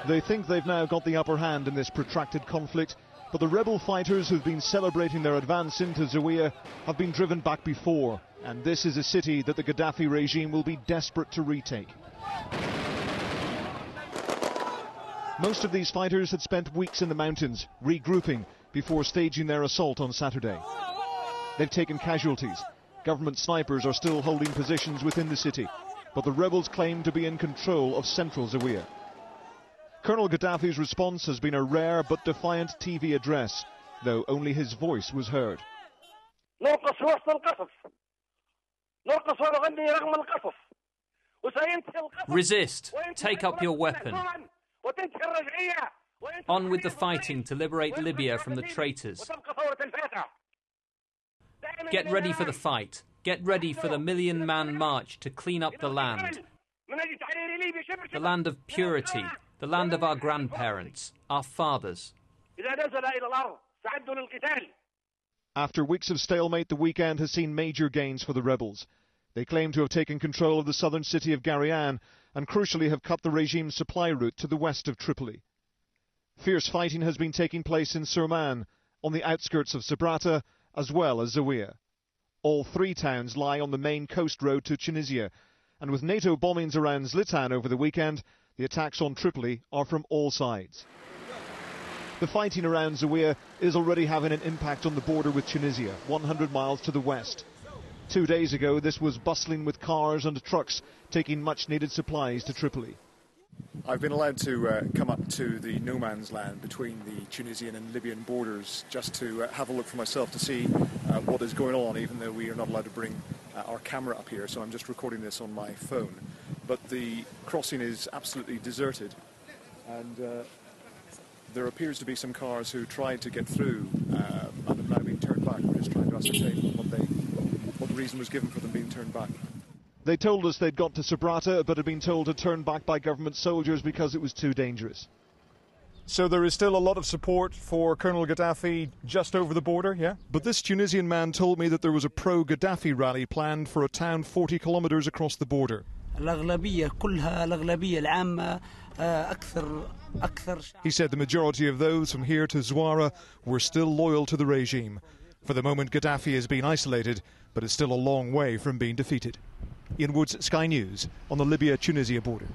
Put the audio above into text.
They think they've now got the upper hand in this protracted conflict, but the rebel fighters who've been celebrating their advance into Zawiya have been driven back before, and this is a city that the Gaddafi regime will be desperate to retake. Most of these fighters had spent weeks in the mountains, regrouping before staging their assault on Saturday. They've taken casualties. Government snipers are still holding positions within the city, but the rebels claim to be in control of central Zawiya. Colonel Gaddafi's response has been a rare but defiant TV address, though only his voice was heard. Resist. Take up your weapon. On with the fighting to liberate Libya from the traitors. Get ready for the fight. Get ready for the million-man march to clean up the land. The land of purity. The land of our grandparents, our fathers. After weeks of stalemate, the weekend has seen major gains for the rebels. They claim to have taken control of the southern city of Garian and crucially have cut the regime's supply route to the west of Tripoli. Fierce fighting has been taking place in Surman, on the outskirts of Sabratha, as well as Zawiya. All three towns lie on the main coast road to Tunisia, and with NATO bombings around Zlatan over the weekend, the attacks on Tripoli are from all sides. The fighting around Zawiya is already having an impact on the border with Tunisia, 100 miles to the west. 2 days ago, this was bustling with cars and trucks taking much-needed supplies to Tripoli. I've been allowed to come up to the no man's land between the Tunisian and Libyan borders just to have a look for myself to see what is going on, even though we are not allowed to bring our camera up here, so I'm just recording this on my phone. But the crossing is absolutely deserted, and there appears to be some cars who tried to get through and have now been turned back. We're just trying to ascertain what the reason was given for them being turned back. They told us they'd got to Sabratha, but had been told to turn back by government soldiers because it was too dangerous. So there is still a lot of support for Colonel Gaddafi just over the border, yeah? But this Tunisian man told me that there was a pro-Gaddafi rally planned for a town 40 kilometres across the border. He said the majority of those from here to Zouara were still loyal to the regime. For the moment, Gaddafi has been isolated, but is still a long way from being defeated. Ian Woods, Sky News, on the Libya-Tunisia border.